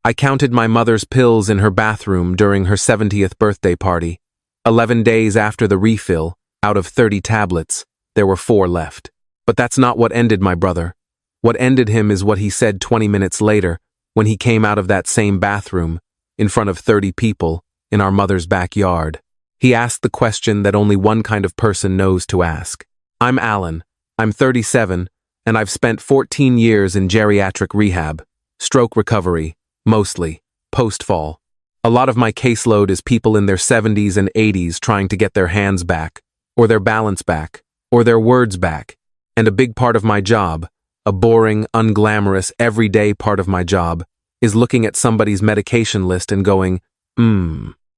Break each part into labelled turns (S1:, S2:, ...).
S1: I counted my mother's pills in her bathroom during her 70th birthday party. 11 days after the refill, out of 30 tablets, there were 4 left. But that's not what ended my brother. What ended him is what he said 20 minutes later, when he came out of that same bathroom, in front of 30 people, in our mother's backyard. He asked the question that only one kind of person knows to ask. I'm Alan. I'm 37, and I've spent 14 years in geriatric rehab, stroke recovery, mostly, post-fall. A lot of my caseload is people in their 70s and 80s trying to get their hands back, or their balance back, or their words back. And a big part of my job, a boring, unglamorous, everyday part of my job, is looking at somebody's medication list and going,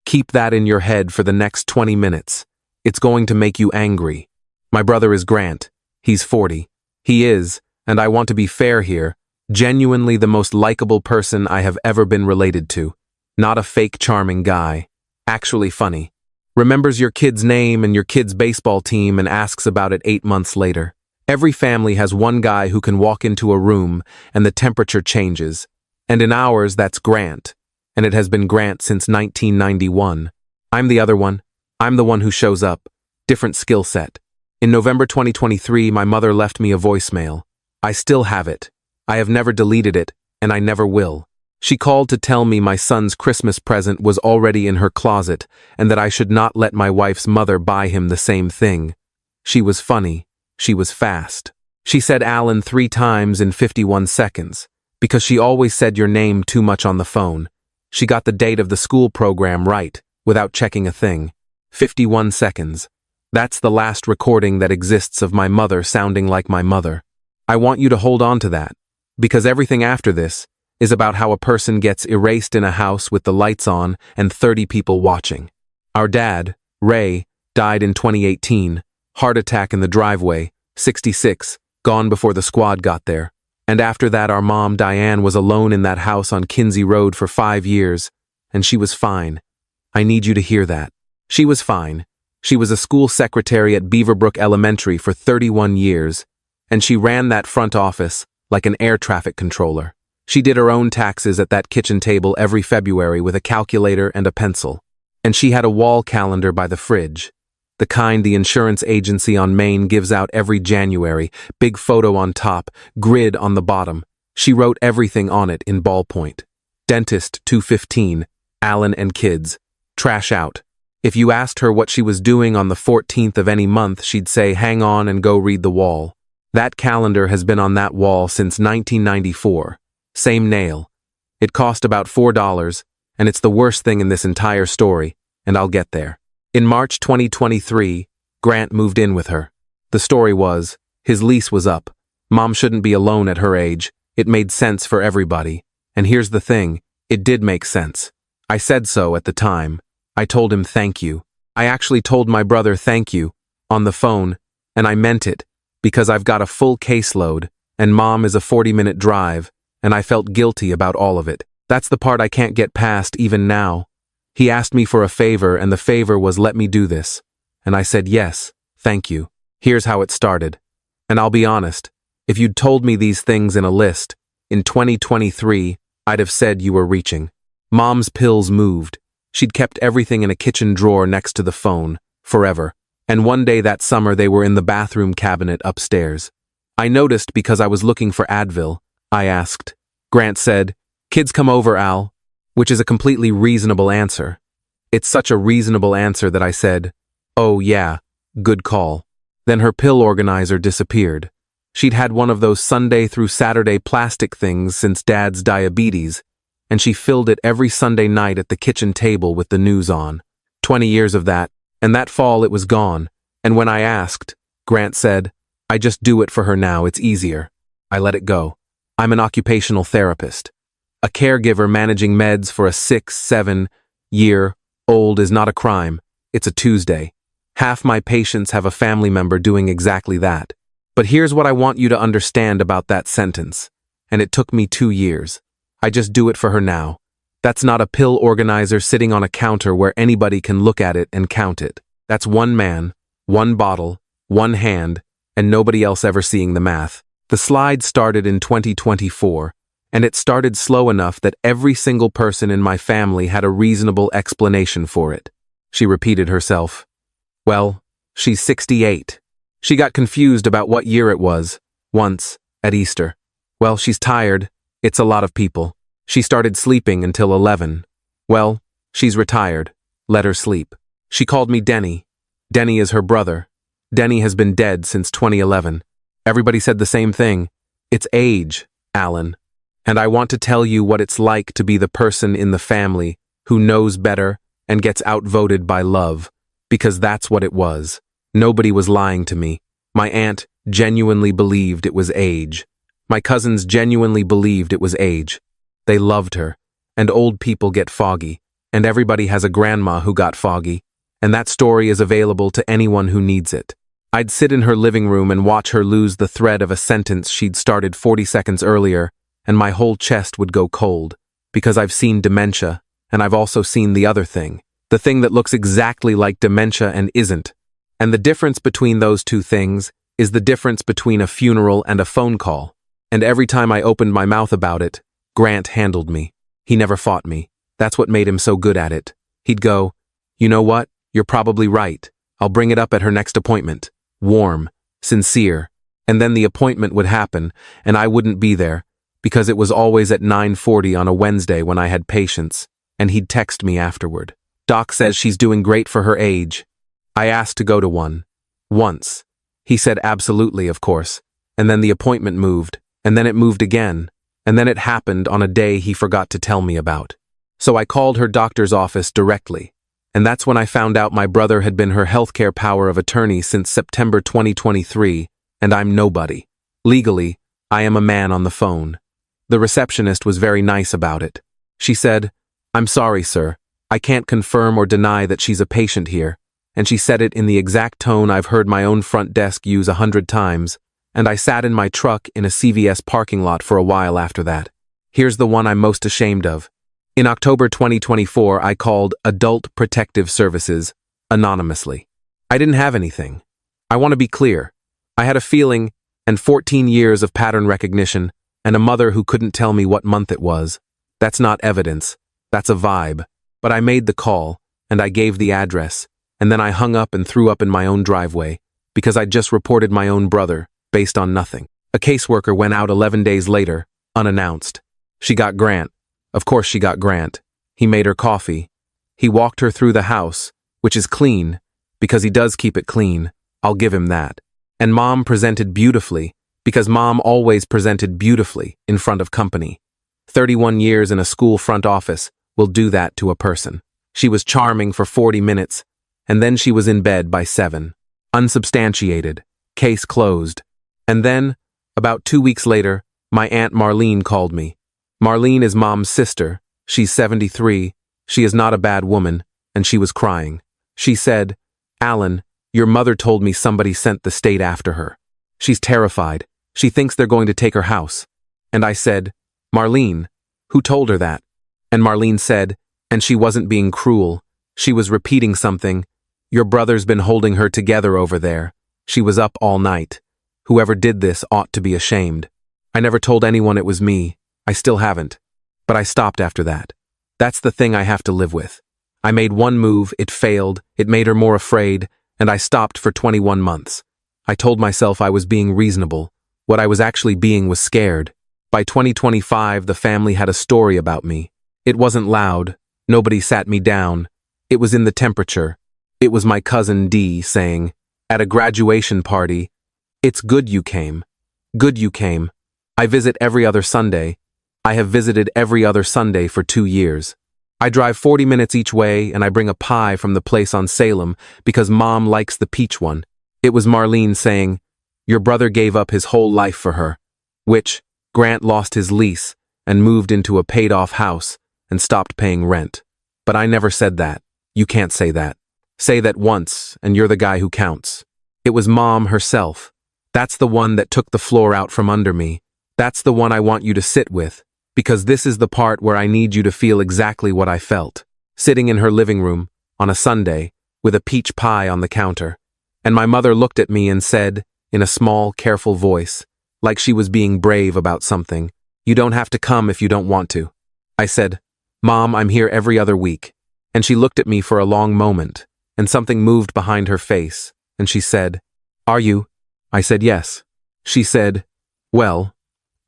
S1: keep that in your head for the next 20 minutes. It's going to make you angry. My brother is Grant. He's 40. He is, and I want to be fair here, genuinely the most likable person I have ever been related to. Not a fake charming guy. Actually funny. Remembers your kid's name and your kid's baseball team and asks about it 8 months later. Every family has one guy who can walk into a room and the temperature changes. And in ours, that's Grant. And it has been Grant since 1991. I'm the other one. I'm the one who shows up. Different skill set. In November 2023, my mother left me a voicemail. I still have it. I have never deleted it, and I never will. She called to tell me my son's Christmas present was already in her closet and that I should not let my wife's mother buy him the same thing. She was funny. She was fast. She said Alan 3 times in 51 seconds, because she always said your name too much on the phone. She got the date of the school program right, without checking a thing. 51 seconds. That's the last recording that exists of my mother sounding like my mother. I want you to hold on to that, because everything after this is about how a person gets erased in a house with the lights on and 30 people watching. Our dad, Ray, died in 2018, heart attack in the driveway, 66, gone before the squad got there. And after that our mom, Diane, was alone in that house on Kinsey Road for 5 years, and she was fine. I need you to hear that. She was fine. She was a school secretary at Beaverbrook Elementary for 31 years, and she ran that front office like an air traffic controller. She did her own taxes at that kitchen table every February with a calculator and a pencil. And she had a wall calendar by the fridge. The kind the insurance agency on Main gives out every January, big photo on top, grid on the bottom. She wrote everything on it in ballpoint. Dentist 215, Alan and kids, trash out. If you asked her what she was doing on the 14th of any month, she'd say, hang on and go read the wall. That calendar has been on that wall since 1994. Same nail. It cost about $4, and it's the worst thing in this entire story, and I'll get there. In March 2023, Grant moved in with her. The story was, his lease was up. Mom shouldn't be alone at her age. It made sense for everybody. And here's the thing, it did make sense. I said so at the time. I told him thank you. I actually told my brother thank you, on the phone, and I meant it, because I've got a full caseload, and Mom is a 40-minute drive, and I felt guilty about all of it. That's the part I can't get past even now. He asked me for a favor, and the favor was let me do this. And I said yes, thank you. Here's how it started. And I'll be honest, if you'd told me these things in a list, in 2023, I'd have said you were reaching. Mom's pills moved. She'd kept everything in a kitchen drawer next to the phone, forever. And one day that summer they were in the bathroom cabinet upstairs. I noticed because I was looking for Advil. I asked. Grant said, "Kids come over, Al," which is a completely reasonable answer. It's such a reasonable answer that I said, "Oh yeah, good call." Then her pill organizer disappeared. She'd had one of those Sunday through Saturday plastic things since Dad's diabetes, and she filled it every Sunday night at the kitchen table with the news on. 20 years of that, and that fall it was gone. And when I asked, Grant said, "I just do it for her now, it's easier." I let it go. I'm an occupational therapist. A caregiver managing meds for a 6-7-year-old is not a crime. It's a Tuesday. Half my patients have a family member doing exactly that. But here's what I want you to understand about that sentence. And it took me 2 years. I just do it for her now. That's not a pill organizer sitting on a counter where anybody can look at it and count it. That's one man, one bottle, one hand, and nobody else ever seeing the math. The slide started in 2024, And it started slow enough that every single person in my family had a reasonable explanation for it. She repeated herself. Well, she's 68. She got confused about what year it was, once, at Easter. Well, she's tired. It's a lot of people. She started sleeping until 11. Well, she's retired. Let her sleep. She called me Denny. Denny is her brother. Denny has been dead since 2011. Everybody said the same thing. It's age, Alan. And I want to tell you what it's like to be the person in the family who knows better and gets outvoted by love, because that's what it was. Nobody was lying to me. My aunt genuinely believed it was age. My cousins genuinely believed it was age. They loved her, and old people get foggy, and everybody has a grandma who got foggy, and that story is available to anyone who needs it. I'd sit in her living room and watch her lose the thread of a sentence she'd started 40 seconds earlier, and my whole chest would go cold, because I've seen dementia, and I've also seen the other thing, the thing that looks exactly like dementia and isn't. And the difference between those two things is the difference between a funeral and a phone call. And every time I opened my mouth about it, Grant handled me. He never fought me. That's what made him so good at it. He'd go, "You know what? You're probably right. I'll bring it up at her next appointment." Warm, sincere. And then the appointment would happen, and I wouldn't be there, because it was always at 9:40 on a Wednesday when I had patients, and he'd text me afterward. "Doc says she's doing great for her age." I asked to go to one. Once. He said absolutely, of course, and then the appointment moved, and then it moved again, and then it happened on a day he forgot to tell me about. So I called her doctor's office directly, and that's when I found out my brother had been her healthcare power of attorney since September 2023, and I'm nobody. Legally, I am a man on the phone. The receptionist was very nice about it. She said, "I'm sorry, sir. I can't confirm or deny that she's a patient here," and she said it in the exact tone I've heard my own front desk use 100 times, and I sat in my truck in a CVS parking lot for a while after that. Here's the one I'm most ashamed of. In October 2024, I called Adult Protective Services anonymously. I didn't have anything. I want to be clear. I had a feeling and 14 years of pattern recognition and a mother who couldn't tell me what month it was. That's not evidence. That's a vibe. But I made the call, and I gave the address, and then I hung up and threw up in my own driveway, because I'd just reported my own brother, based on nothing. A caseworker went out 11 days later, unannounced. She got Grant. Of course she got Grant. He made her coffee. He walked her through the house, which is clean, because he does keep it clean. I'll give him that. And Mom presented beautifully, because Mom always presented beautifully in front of company. 31 years in a school front office will do that to a person. She was charming for 40 minutes, and then she was in bed by 7. Unsubstantiated. Case closed. And then, about 2 weeks later, my Aunt Marlene called me. Marlene is Mom's sister. She's 73. She is not a bad woman, and she was crying. She said, "Alan, your mother told me somebody sent the state after her. She's terrified. She thinks they're going to take her house." And I said, "Marlene, who told her that?" And Marlene said, "And she wasn't being cruel. She was repeating something. Your brother's been holding her together over there. She was up all night. Whoever did this ought to be ashamed." I never told anyone it was me. I still haven't. But I stopped after that. That's the thing I have to live with. I made one move, it failed, it made her more afraid, and I stopped for 21 months. I told myself I was being reasonable. What I was actually being was scared. By 2025, the family had a story about me. It wasn't loud. Nobody sat me down. It was in the temperature. It was my cousin Dee saying, at a graduation party, "It's good you came. Good you came. I visit every other Sunday. I have visited every other Sunday for 2 years. I drive 40 minutes each way and I bring a pie from the place on Salem because Mom likes the peach one." It was Marlene saying, "Your brother gave up his whole life for her," which Grant lost his lease and moved into a paid-off house and stopped paying rent. But I never said that. You can't say that. Say that once and you're the guy who counts. It was Mom herself. That's the one that took the floor out from under me. That's the one I want you to sit with, because this is the part where I need you to feel exactly what I felt. Sitting in her living room, on a Sunday, with a peach pie on the counter. And my mother looked at me and said, in a small, careful voice, like she was being brave about something, You don't have to come if you don't want to. I said, Mom, I'm here every other week. And she looked at me for a long moment, and something moved behind her face, and she said, Are you? I said yes. She said, Well,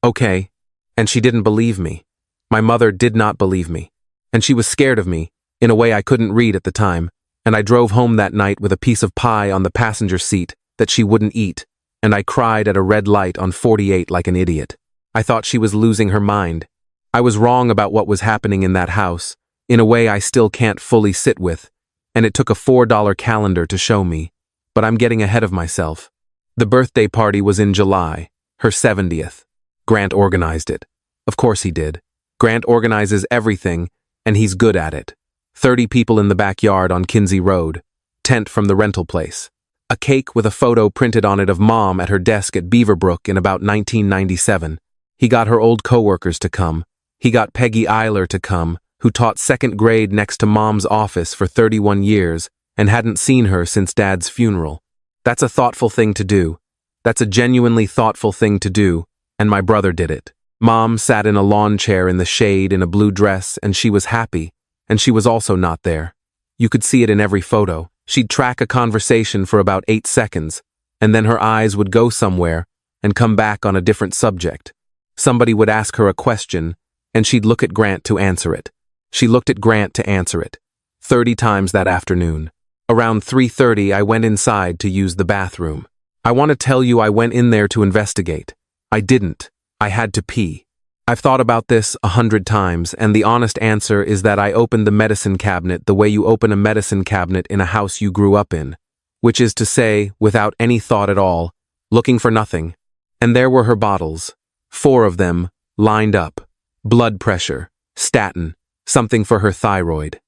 S1: okay. And she didn't believe me. My mother did not believe me. And she was scared of me, in a way I couldn't read at the time, and I drove home that night with a piece of pie on the passenger seat that she wouldn't eat, and I cried at a red light on 48 like an idiot. I thought she was losing her mind. I was wrong about what was happening in that house, in a way I still can't fully sit with, and it took a $4 calendar to show me, but I'm getting ahead of myself. The birthday party was in July, her 70th. Grant organized it. Of course he did. Grant organizes everything, and he's good at it. 30 people in the backyard on Kinsey Road. Tent from the rental place. A cake with a photo printed on it of Mom at her desk at Beaverbrook in about 1997. He got her old coworkers to come. He got Peggy Eiler to come, who taught second grade next to Mom's office for 31 years and hadn't seen her since Dad's funeral. That's a thoughtful thing to do. That's a genuinely thoughtful thing to do, and my brother did it. Mom sat in a lawn chair in the shade in a blue dress, and she was happy, and she was also not there. You could see it in every photo. She'd track a conversation for about 8 seconds, and then her eyes would go somewhere and come back on a different subject. Somebody would ask her a question, and she'd look at Grant to answer it. She looked at Grant to answer it. 30 times that afternoon. Around 3:30, I went inside to use the bathroom. I want to tell you I went in there to investigate. I didn't. I had to pee. I've thought about this 100 times, and the honest answer is that I opened the medicine cabinet the way you open a medicine cabinet in a house you grew up in, which is to say, without any thought at all, looking for nothing. And there were her bottles. 4 of them, lined up. Blood pressure, statin, something for her thyroid.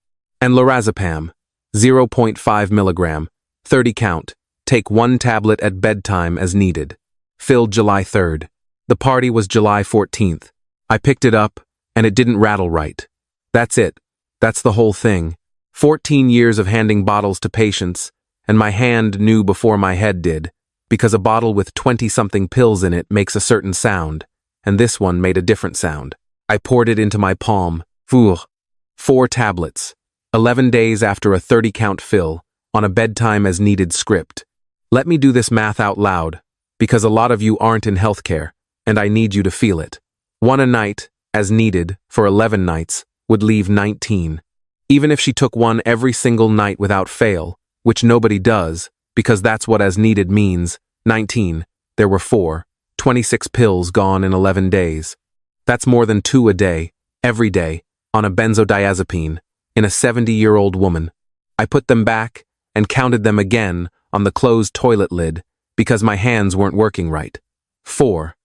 S1: And lorazepam, 0.5 milligram, 30 count, take 1 tablet at bedtime as needed. Filled July 3rd. The party was July 14th. I picked it up, and it didn't rattle right. That's it. That's the whole thing. 14 years of handing bottles to patients, and my hand knew before my head did, because a bottle with 20-something pills in it makes a certain sound, and this one made a different sound. I poured it into my palm. 4 tablets. 11 days after a 30-count fill, on a bedtime-as-needed script. Let me do this math out loud, because a lot of you aren't in healthcare, and I need you to feel it. 1 a night, as needed, for 11 nights, would leave 19. Even if she took 1 every single night without fail, which nobody does, because that's what as needed means, 19, there were 26 pills gone in 11 days. That's more than 2 a day, every day, on a benzodiazepine, in a 70-year-old woman. I put them back and counted them again on the closed toilet lid because my hands weren't working right. 4.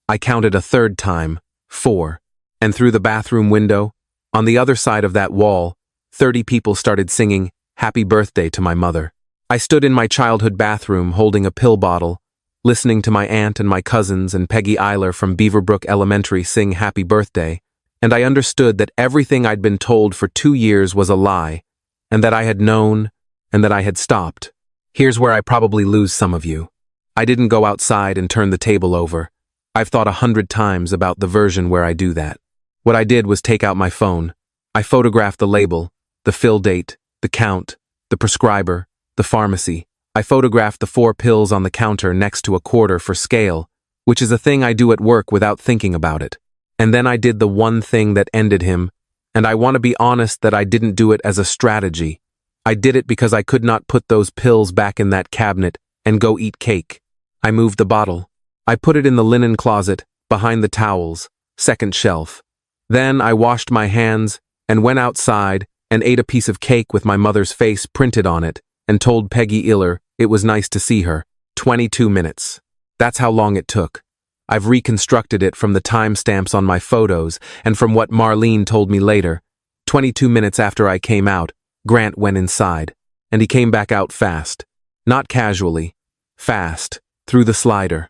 S1: I counted a 3rd time, 4. And through the bathroom window, on the other side of that wall, 30 people started singing Happy Birthday to my mother. I stood in my childhood bathroom holding a pill bottle, listening to my aunt and my cousins and Peggy Eiler from Beaverbrook Elementary sing Happy Birthday, and I understood that everything I'd been told for 2 years was a lie, and that I had known, and that I had stopped. Here's where I probably lose some of you. I didn't go outside and turn the table over. I've thought 100 times about the version where I do that. What I did was take out my phone. I photographed the label, the fill date, the count, the prescriber, the pharmacy. I photographed the 4 pills on the counter next to a quarter for scale, which is a thing I do at work without thinking about it. And then I did the one thing that ended him, and I want to be honest that I didn't do it as a strategy. I did it because I could not put those pills back in that cabinet and go eat cake. I moved the bottle. I put it in the linen closet, behind the towels, 2nd shelf. Then I washed my hands and went outside and ate a piece of cake with my mother's face printed on it and told Peggy Eiler it was nice to see her. 22 minutes. That's how long it took. I've reconstructed it from the timestamps on my photos and from what Marlene told me later. 22 minutes after I came out, Grant went inside, and he came back out fast. Not casually. Fast. Through the slider.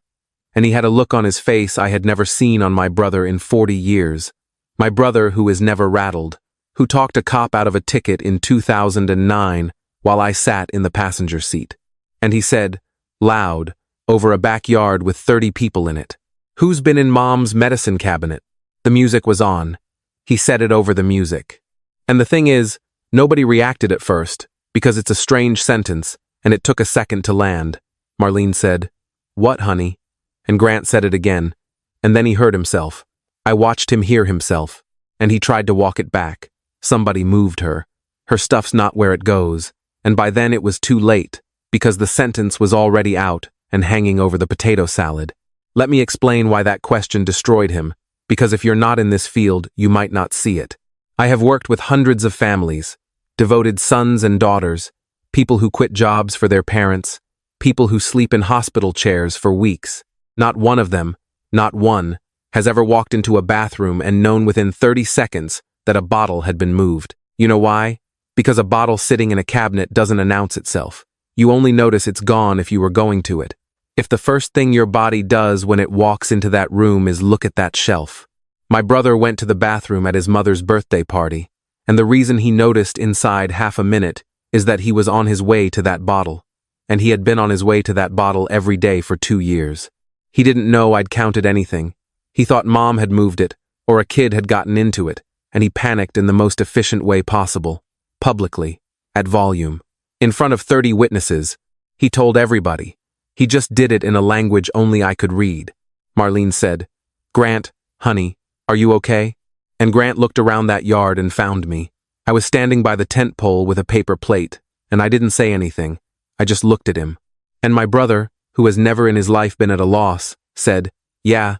S1: And he had a look on his face I had never seen on my brother in 40 years. My brother who is never rattled, who talked a cop out of a ticket in 2009 while I sat in the passenger seat. And he said, loud, over a backyard with 30 people in it, "Who's been in Mom's medicine cabinet?" The music was on. He said it over the music. And the thing is, nobody reacted at first, because it's a strange sentence, and it took a second to land. Marlene said, "What, honey?" And Grant said it again, and then he heard himself. I watched him hear himself, and he tried to walk it back. Somebody moved her. Her stuff's not where it goes, and by then it was too late, because the sentence was already out and hanging over the potato salad. Let me explain why that question destroyed him, because if you're not in this field, you might not see it. I have worked with hundreds of families, devoted sons and daughters, people who quit jobs for their parents, people who sleep in hospital chairs for weeks. Not one of them, not one, has ever walked into a bathroom and known within 30 seconds that a bottle had been moved. You know why? Because a bottle sitting in a cabinet doesn't announce itself. You only notice it's gone if you were going to it. If the first thing your body does when it walks into that room is look at that shelf. My brother went to the bathroom at his mother's birthday party, and the reason he noticed inside half a minute is that he was on his way to that bottle, and he had been on his way to that bottle every day for 2 years. He didn't know I'd counted anything. He thought mom had moved it, or a kid had gotten into it, and he panicked in the most efficient way possible, publicly, at volume, in front of 30 witnesses. He told everybody. He just did it in a language only I could read. Marlene said, "Grant, honey, are you okay?" And Grant looked around that yard and found me. I was standing by the tent pole with a paper plate, and I didn't say anything. I just looked at him. And my brother, who has never in his life been at a loss, said, yeah,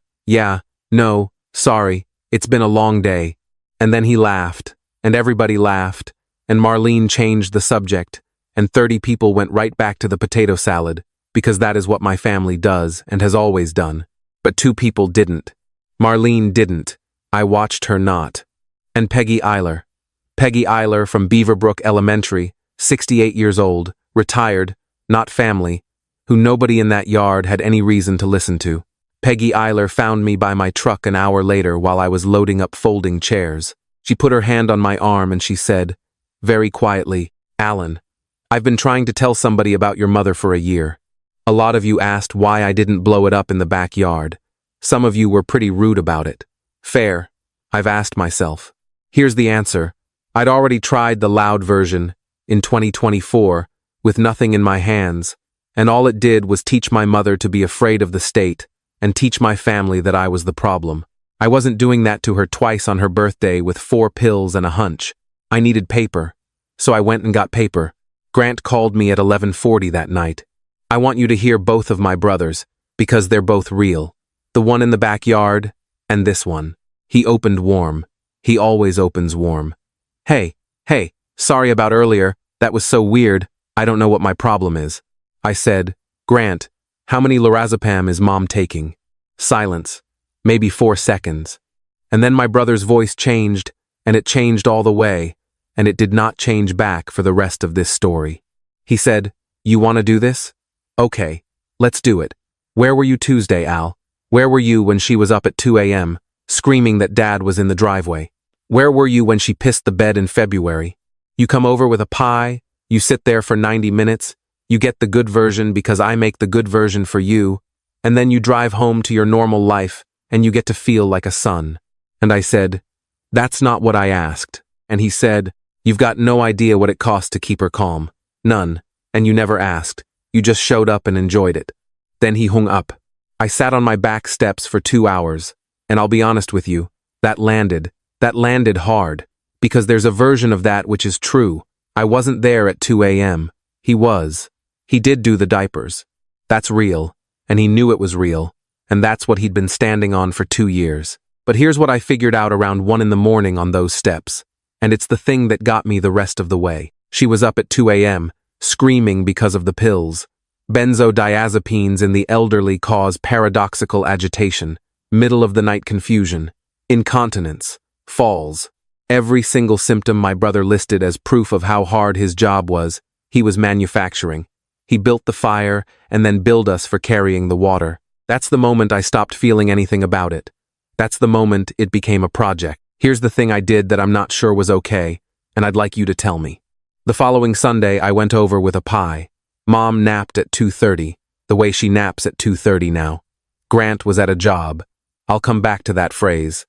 S1: no, sorry, it's been a long day." And then he laughed, and everybody laughed, and Marlene changed the subject, and 30 people went right back to the potato salad, because that is what my family does and has always done. But 2 people didn't. Marlene didn't. I watched her not. And Peggy Eiler. Peggy Eiler from Beaverbrook Elementary, 68 years old, retired, not family, who nobody in that yard had any reason to listen to. Peggy Eiler found me by my truck an hour later while I was loading up folding chairs. She put her hand on my arm and she said, very quietly, "Alan, I've been trying to tell somebody about your mother for a year. A lot of you asked why I didn't blow it up in the backyard. Some of you were pretty rude about it. Fair, I've asked myself. Here's the answer. I'd already tried the loud version, in 2024, with nothing in my hands, and all it did was teach my mother to be afraid of the state, and teach my family that I was the problem. I wasn't doing that to her twice on her birthday with 4 pills and a hunch. I needed paper, so I went and got paper. Grant called me at 11:40 that night. I want you to hear both of my brothers, because they're both real. The one in the backyard, and this one. He opened warm. He always opens warm. Hey, sorry about earlier, that was so weird, I don't know what my problem is. I said, Grant, how many lorazepam is mom taking? Silence. Maybe 4 seconds. And then my brother's voice changed, and it changed all the way, and it did not change back for the rest of this story. He said, "You want to do this? Okay, let's do it. Where were you Tuesday, Al? Where were you when she was up at 2 a.m., screaming that Dad was in the driveway? Where were you when she pissed the bed in February? You come over with a pie, you sit there for 90 minutes, you get the good version because I make the good version for you, and then you drive home to your normal life, and you get to feel like a son." And I said, "That's not what I asked." And he said, "You've got no idea what it costs to keep her calm. None. And you never asked. You just showed up and enjoyed it." Then he hung up. I sat on my back steps for 2 hours, and I'll be honest with you, that landed hard, because there's a version of that which is true. I wasn't there at 2 a.m. He was. He did do the diapers. That's real, and he knew it was real, and that's what he'd been standing on for 2 years. But here's what I figured out around 1 in the morning on those steps, and it's the thing that got me the rest of the way. She was up at 2 a.m., screaming because of the pills. Benzodiazepines in the elderly cause paradoxical agitation, middle-of-the-night confusion, incontinence, falls. Every single symptom my brother listed as proof of how hard his job was, he was manufacturing. He built the fire and then billed us for carrying the water. That's the moment I stopped feeling anything about it. That's the moment it became a project. Here's the thing I did that I'm not sure was okay, and I'd like you to tell me. The following Sunday, I went over with a pie. Mom napped at 2:30, the way she naps at 2:30 now. Grant was at a job. I'll come back to that phrase.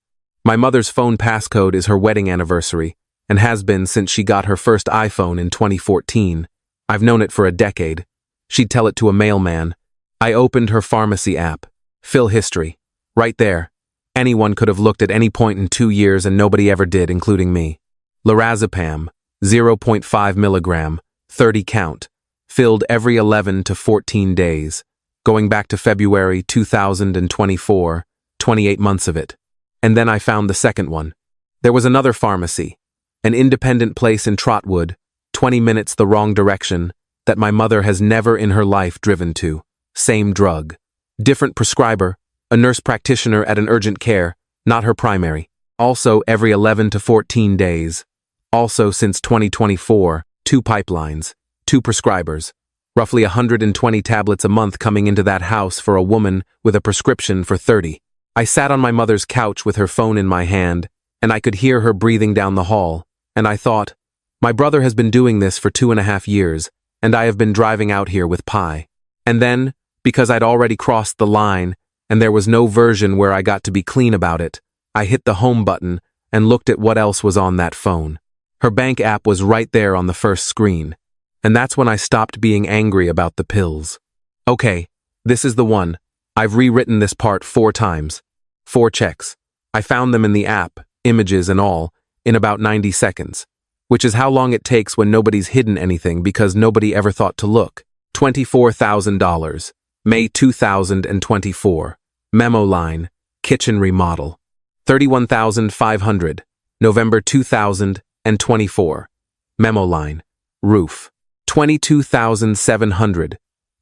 S1: My mother's phone passcode is her wedding anniversary, and has been since she got her first iPhone in 2014. I've known it for a decade. She'd tell it to a mailman. I opened her pharmacy app. Fill history. Right there. Anyone could have looked at any point in 2 years and nobody ever did, including me. Lorazepam, 0.5 milligram, 30 count. Filled every 11 to 14 days. Going back to February 2024, 28 months of it. And then I found the second one. There was another pharmacy, an independent place in Trotwood, 20 minutes the wrong direction, that my mother has never in her life driven to. Same drug. Different prescriber, a nurse practitioner at an urgent care, not her primary. Also every 11 to 14 days. Also since 2024, 2 pipelines, 2 prescribers. Roughly 120 tablets a month coming into that house for a woman with a prescription for 30. I sat on my mother's couch with her phone in my hand, and I could hear her breathing down the hall, and I thought, my brother has been doing this for 2.5 years, and I have been driving out here with pie. And then, because I'd already crossed the line, and there was no version where I got to be clean about it, I hit the home button and looked at what else was on that phone. Her bank app was right there on the first screen, and that's when I stopped being angry about the pills. Okay, this is the one. I've rewritten this part 4 times. 4 checks. I found them in the app, images and all, in about 90 seconds, which is how long it takes when nobody's hidden anything because nobody ever thought to look. $24,000, May 2024. Memo line, kitchen remodel. $31,500, November 2024. Memo line, roof. $22,700,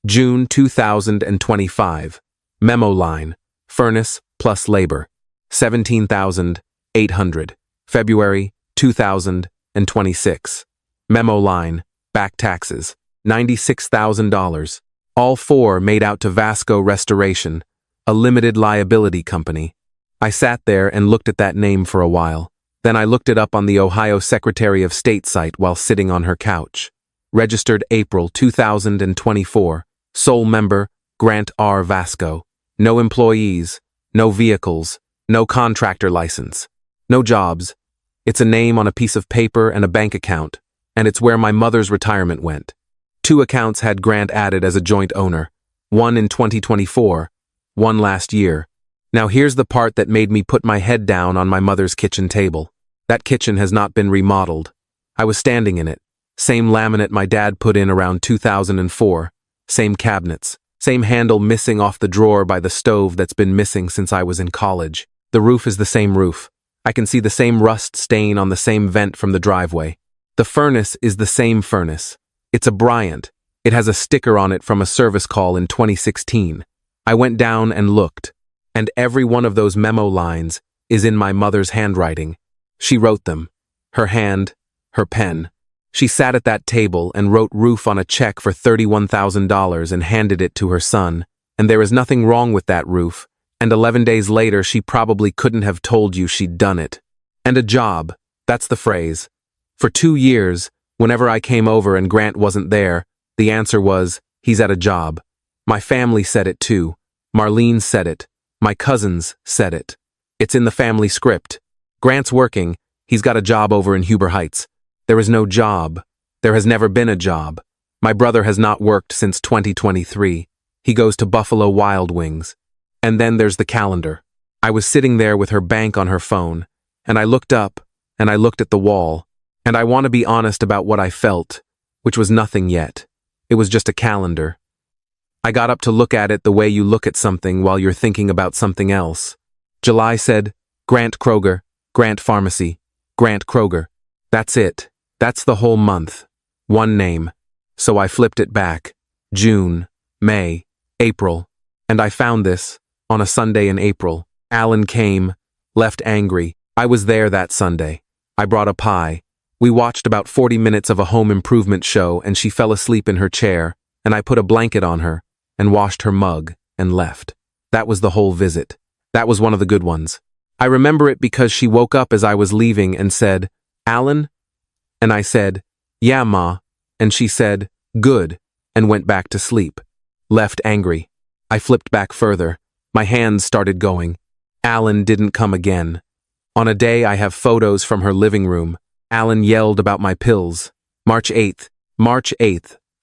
S1: June 2025. Memo line, furnace plus labor. $17,800, February 2026. Memo line, back taxes. $96,000. All 4 made out to Vasco Restoration, a limited liability company. I sat there and looked at that name for a while. Then I looked it up on the Ohio Secretary of State site while sitting on her couch. Registered April 2024. Sole member, Grant R. Vasco. No employees, no vehicles, no contractor license, no jobs. It's a name on a piece of paper and a bank account, and it's where my mother's retirement went. 2 accounts had Grant added as a joint owner, one in 2024, one last year. Now here's the part that made me put my head down on my mother's kitchen table. That kitchen has not been remodeled. I was standing in it. Same laminate my dad put in around 2004. Same cabinets. Same handle missing off the drawer by the stove that's been missing since I was in college. The roof is the same roof. I can see the same rust stain on the same vent from the driveway. The furnace is the same furnace. It's a Bryant. It has a sticker on it from a service call in 2016. I went down and looked, and every one of those memo lines is in my mother's handwriting. She wrote them. Her hand, her pen. She sat at that table and wrote roof on a check for $31,000 and handed it to her son, and there is nothing wrong with that roof, and 11 days later she probably couldn't have told you she'd done it. And a job, that's the phrase. For 2 years, whenever I came over and Grant wasn't there, the answer was, he's at a job. My family said it too. Marlene said it. My cousins said it. It's in the family script. Grant's working. He's got a job over in Huber Heights. There is no job. There has never been a job. My brother has not worked since 2023. He goes to Buffalo Wild Wings. And then there's the calendar. I was sitting there with her bank on her phone, and I looked up, and I looked at the wall, and I want to be honest about what I felt, which was nothing yet. It was just a calendar. I got up to look at it the way you look at something while you're thinking about something else. July said, Grant Kroger, Grant Pharmacy, Grant Kroger. That's it. That's the whole month. One name. So I flipped it back. June, May, April. And I found this, on a Sunday in April. Alan came, left angry. I was there that Sunday. I brought a pie. We watched about 40 minutes of a home improvement show and she fell asleep in her chair, and I put a blanket on her and washed her mug and left. That was the whole visit. That was one of the good ones. I remember it because she woke up as I was leaving and said, Alan? And I said, yeah, Ma. And she said, good, and went back to sleep. Left angry. I flipped back further. My hands started going. Alan didn't come again. On a day I have photos from her living room. Alan yelled about my pills. March 8th,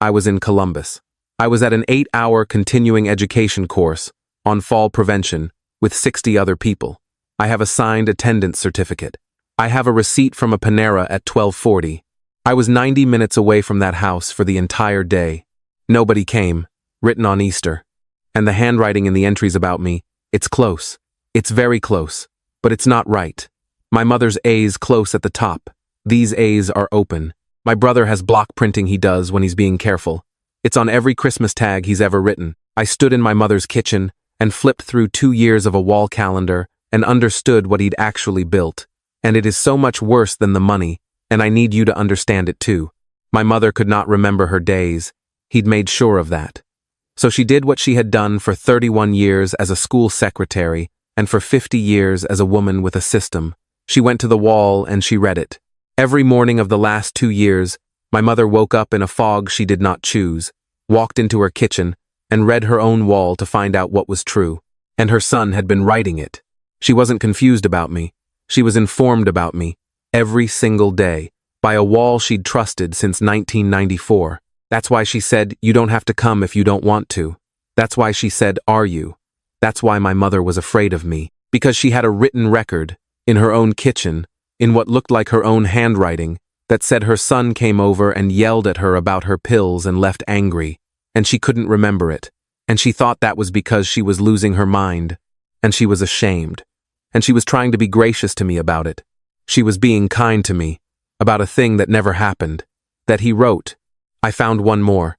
S1: I was in Columbus. I was at an 8-hour continuing education course on fall prevention with 60 other people. I have a signed attendance certificate. I have a receipt from a Panera at 12:40. I was 90 minutes away from that house for the entire day. Nobody came, written on Easter. And the handwriting in the entries about me, it's close. It's very close, but it's not right. My mother's A's close at the top. These A's are open. My brother has block printing he does when he's being careful. It's on every Christmas tag he's ever written. I stood in my mother's kitchen and flipped through 2 years of a wall calendar and understood what he'd actually built. And it is so much worse than the money, and I need you to understand it too. My mother could not remember her days. He'd made sure of that. So she did what she had done for 31 years as a school secretary and for 50 years as a woman with a system. She went to the wall and she read it. Every morning of the last 2 years, my mother woke up in a fog she did not choose, walked into her kitchen, and read her own wall to find out what was true. And her son had been writing it. She wasn't confused about me. She was informed about me, every single day, by a wall she'd trusted since 1994. That's why she said, "You don't have to come if you don't want to." That's why she said, "Are you?" That's why my mother was afraid of me, because she had a written record, in her own kitchen, in what looked like her own handwriting, that said her son came over and yelled at her about her pills and left angry, and she couldn't remember it, and she thought that was because she was losing her mind, and she was ashamed, and she was trying to be gracious to me about it. She was being kind to me, about a thing that never happened, that he wrote. I found one more.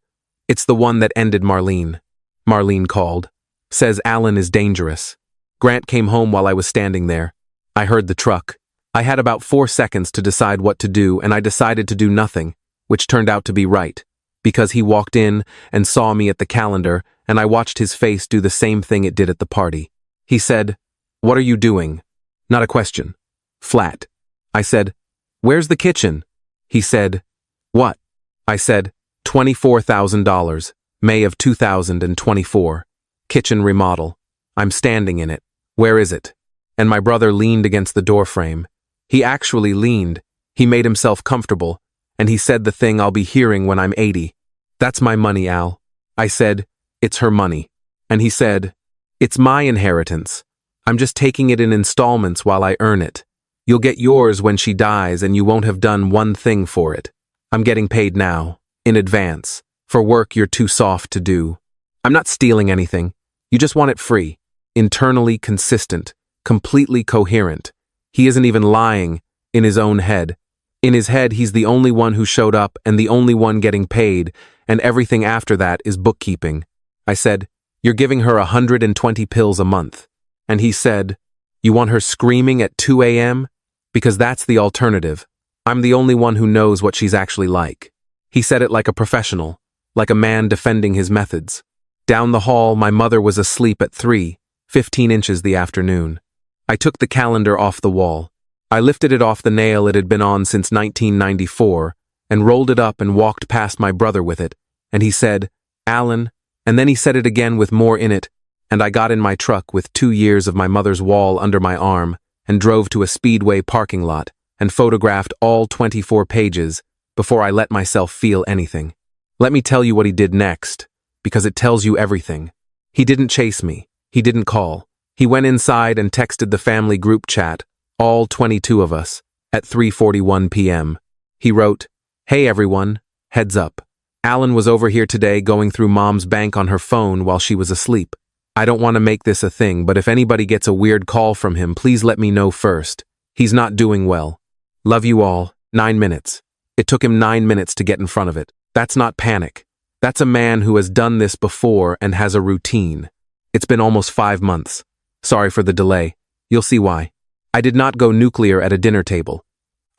S1: It's the one that ended Marlene. Marlene called. Says Alan is dangerous. Grant came home while I was standing there. I heard the truck. I had about 4 seconds to decide what to do, and I decided to do nothing, which turned out to be right, because he walked in and saw me at the calendar, and I watched his face do the same thing it did at the party. He said, "What are you doing?" Not a question. Flat. I said, "Where's the kitchen?" He said, "What?" I said, $24,000, May of 2024. Kitchen remodel. I'm standing in it. Where is it? And my brother leaned against the doorframe. He actually leaned. He made himself comfortable, and he said the thing I'll be hearing when I'm 80. "That's my money, Al." I said, "It's her money." And he said, "It's my inheritance. I'm just taking it in installments while I earn it. You'll get yours when she dies and you won't have done one thing for it. I'm getting paid now, in advance, for work you're too soft to do. I'm not stealing anything. You just want it free, internally consistent, completely coherent. He isn't even lying in his own head. In his head, he's the only one who showed up and the only one getting paid, and everything after that is bookkeeping." I said, "You're giving her 120 pills a month." And he said, "You want her screaming at 2 a.m.? Because that's the alternative. I'm the only one who knows what she's actually like." He said it like a professional, like a man defending his methods. Down the hall, my mother was asleep at 3:15 inches the afternoon. I took the calendar off the wall. I lifted it off the nail it had been on since 1994 and rolled it up and walked past my brother with it, and he said, "Alan," and then he said it again with more in it, and I got in my truck with 2 years of my mother's wall under my arm and drove to a Speedway parking lot and photographed all 24 pages before I let myself feel anything. Let me tell you what he did next, because it tells you everything. He didn't chase me. He didn't call. He went inside and texted the family group chat, all 22 of us, at 3:41 p.m. He wrote, "Hey everyone, heads up. Alan was over here today going through Mom's bank on her phone while she was asleep. I don't want to make this a thing, but if anybody gets a weird call from him, please let me know first. He's not doing well. Love you all. 9 minutes. It took him 9 minutes to get in front of it. That's not panic. That's a man who has done this before and has a routine. It's been almost 5 months. Sorry for the delay. You'll see why. I did not go nuclear at a dinner table.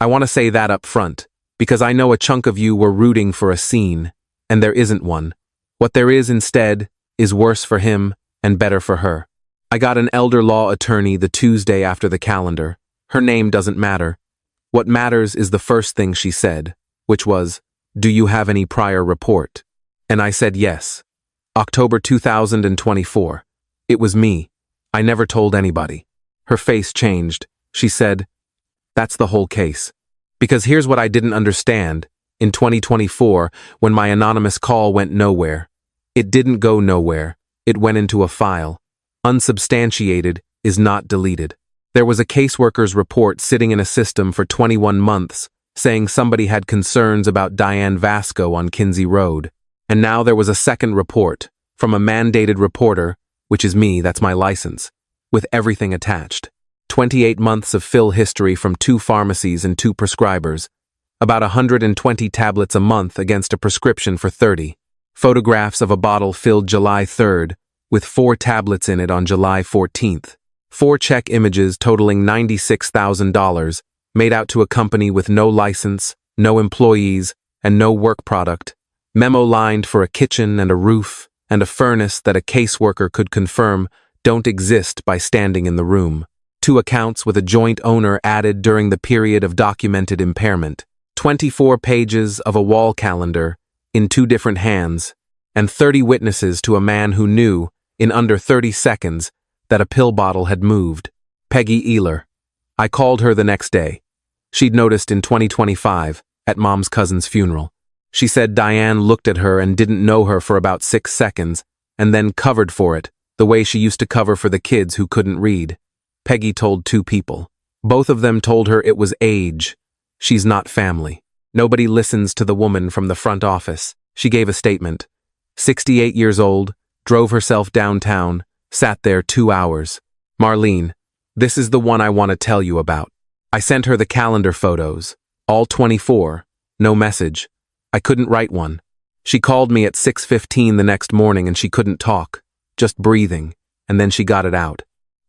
S1: I want to say that up front, because I know a chunk of you were rooting for a scene, and there isn't one. What there is instead is worse for him and better for her. I got an elder law attorney the Tuesday after the calendar. Her name doesn't matter. What matters is the first thing she said, which was, "Do you have any prior report?" And I said yes. October 2024. It was me. I never told anybody. Her face changed. She said, "That's the whole case. Because here's what I didn't understand. In 2024, when my anonymous call went nowhere, it didn't go nowhere. It went into a file. Unsubstantiated is not deleted. There was a caseworker's report sitting in a system for 21 months, saying somebody had concerns about Diane Vasco on Kinsey Road. And now there was a second report from a mandated reporter, which is me, that's my license, with everything attached. 28 months of fill history from 2 pharmacies and 2 prescribers. About 120 tablets a month against a prescription for 30. Photographs of a bottle filled July 3rd, with 4 tablets in it on July 14th. 4 check images totaling $96,000, made out to a company with no license, no employees, and no work product. Memo lined for a kitchen and a roof, and a furnace that a caseworker could confirm don't exist by standing in the room. 2 accounts with a joint owner added during the period of documented impairment. 24 pages of a wall calendar in 2 different hands, and 30 witnesses to a man who knew, in under 30 seconds, that a pill bottle had moved. Peggy Ealer. I called her the next day. She'd noticed in 2025, at Mom's cousin's funeral. She said Diane looked at her and didn't know her for about 6 seconds, and then covered for it, the way she used to cover for the kids who couldn't read. Peggy told 2 people. Both of them told her it was age. She's not family. Nobody listens to the woman from the front office. She gave a statement. 68 years old, drove herself downtown, sat there 2 hours. Marlene, this is the one I want to tell you about. I sent her the calendar photos, all 24, no message. I couldn't write one. She called me at 6:15 the next morning and she couldn't talk, just breathing, and then she got it out.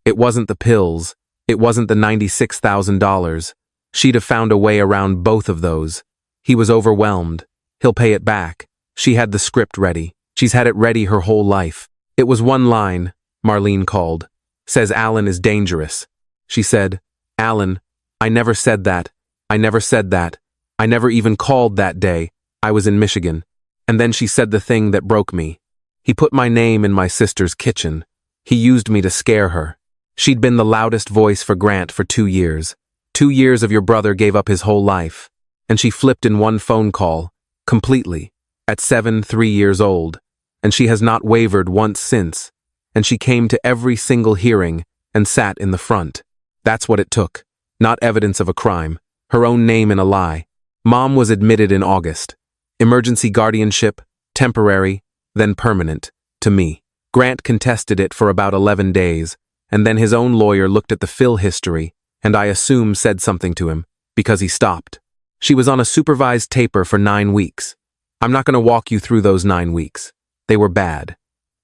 S1: It wasn't the pills, it wasn't the $96,000. She'd have found a way around both of those. He was overwhelmed. He'll pay it back. She had the script ready. She's had it ready her whole life. It was one line, Marlene called. Says Alan is dangerous. She said, Alan, I never said that. I never said that. I never even called that day. I was in Michigan. And then she said the thing that broke me. He put my name in my sister's kitchen. He used me to scare her. She'd been the loudest voice for Grant for 2 years. 2 years of your brother gave up his whole life. And she flipped in one phone call, completely, at 3 years old. And she has not wavered once since. And she came to every single hearing and sat in the front. That's what it took. Not evidence of a crime. Her own name in a lie. Mom was admitted in August. Emergency guardianship, temporary, then permanent, to me. Grant contested it for about 11 days, and then his own lawyer looked at the fill history, and I assume said something to him, because he stopped. She was on a supervised taper for 9 weeks. I'm not going to walk you through those 9 weeks. They were bad.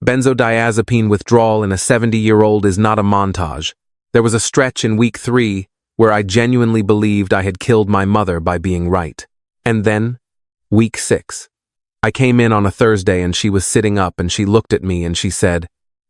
S1: Benzodiazepine withdrawal in a 70-year-old is not a montage. There was a stretch in week 3 where I genuinely believed I had killed my mother by being right. And then, week 6. I came in on a Thursday and she was sitting up and she looked at me and she said,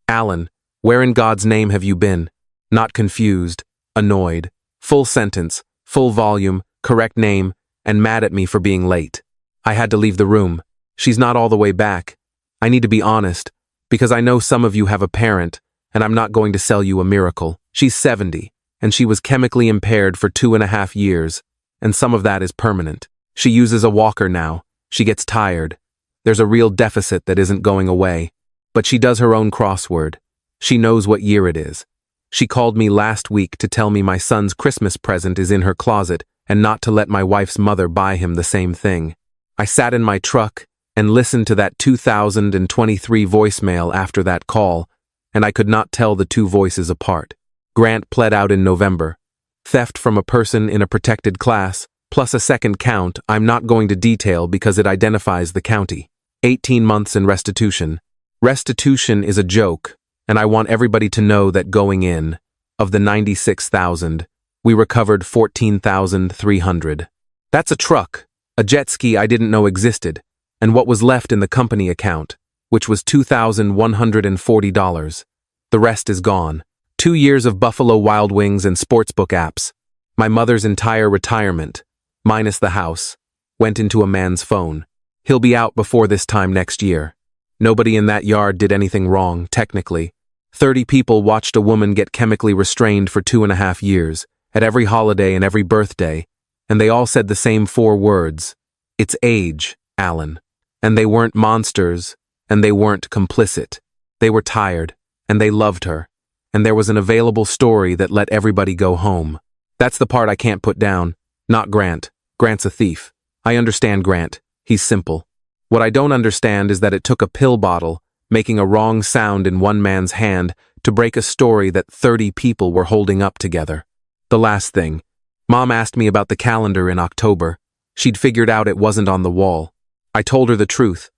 S1: Alan, where in God's name have you been? Not confused, annoyed, full sentence, full volume, correct name, and mad at me for being late. I had to leave the room. She's not all the way back. I need to be honest, because I know some of you have a parent, and I'm not going to sell you a miracle. She's 70, and she was chemically impaired for 2.5 years, and some of that is permanent. She uses a walker now. She gets tired. There's a real deficit that isn't going away. But she does her own crossword. She knows what year it is. She called me last week to tell me my son's Christmas present is in her closet and not to let my wife's mother buy him the same thing. I sat in my truck and listened to that 2023 voicemail after that call, and I could not tell the 2 voices apart. Grant pled out in November. Theft from a person in a protected class, plus a second count I'm not going to detail because it identifies the county. 18 months in restitution. Restitution is a joke, and I want everybody to know that going in, of the 96,000, we recovered 14,300. That's a truck, a jet ski I didn't know existed, and what was left in the company account, which was $2,140. The rest is gone. 2 years of Buffalo Wild Wings and sportsbook apps. My mother's entire retirement, minus the house, went into a man's phone. He'll be out before this time next year. Nobody in that yard did anything wrong, technically. 30 people watched a woman get chemically restrained for 2.5 years, at every holiday and every birthday, and they all said the same 4 words. It's age, Alan. And they weren't monsters, and they weren't complicit. They were tired, and they loved her, and there was an available story that let everybody go home. That's the part I can't put down. Not Grant. Grant's a thief. I understand Grant. He's simple. What I don't understand is that it took a pill bottle, making a wrong sound in one man's hand, to break a story that 30 people were holding up together. The last thing. Mom asked me about the calendar in October. She'd figured out it wasn't on the wall. I told her the truth.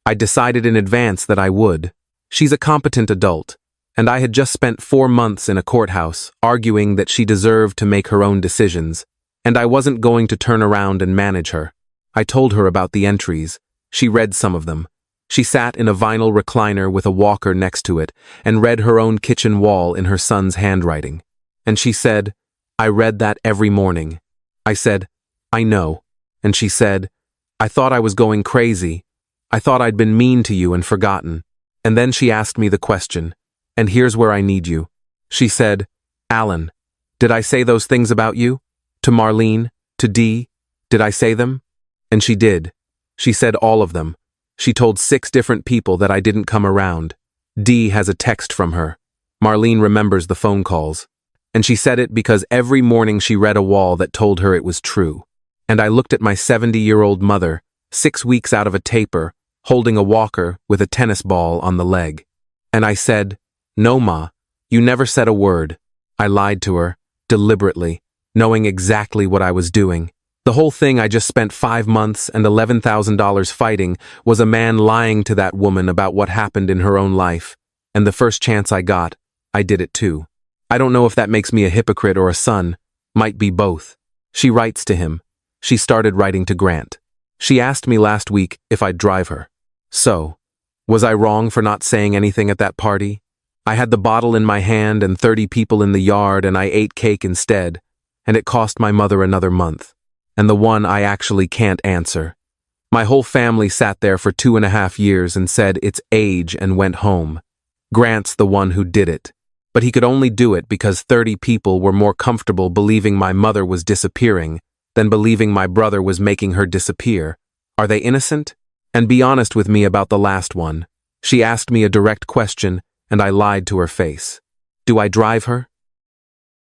S1: I decided in advance that I would. She's a competent adult, and I had just spent 4 months in a courthouse arguing that she deserved to make her own decisions, and I wasn't going to turn around and manage her. I told her about the entries. She read some of them. She sat in a vinyl recliner with a walker next to it and read her own kitchen wall in her son's handwriting. And she said, "I read that every morning." I said, "I know." And she said, "I thought I was going crazy. I thought I'd been mean to you and forgotten." And then she asked me the question, and here's where I need you. She said, "Alan, did I say those things about you? To Marlene? To Dee? Did I say them?" And she did. She said all of them. She told 6 different people that I didn't come around. Dee has a text from her. Marlene remembers the phone calls. And she said it because every morning she read a wall that told her it was true. And I looked at my 70-year-old mother, 6 weeks out of a taper, holding a walker with a tennis ball on the leg. And I said, "No, Ma, you never said a word." I lied to her, deliberately, knowing exactly what I was doing. The whole thing I just spent 5 months and $11,000 fighting was a man lying to that woman about what happened in her own life. And the first chance I got, I did it too. I don't know if that makes me a hypocrite or a son. Might be both. She writes to him. She started writing to Grant. She asked me last week if I'd drive her. So, was I wrong for not saying anything at that party? I had the bottle in my hand and 30 people in the yard, and I ate cake instead, and it cost my mother another month. And the one I actually can't answer. My whole family sat there for 2.5 years and said it's age and went home. Grant's the one who did it. But he could only do it because 30 people were more comfortable believing my mother was disappearing than believing my brother was making her disappear. Are they innocent? And be honest with me about the last one. She asked me a direct question, and I lied to her face. Do I drive her?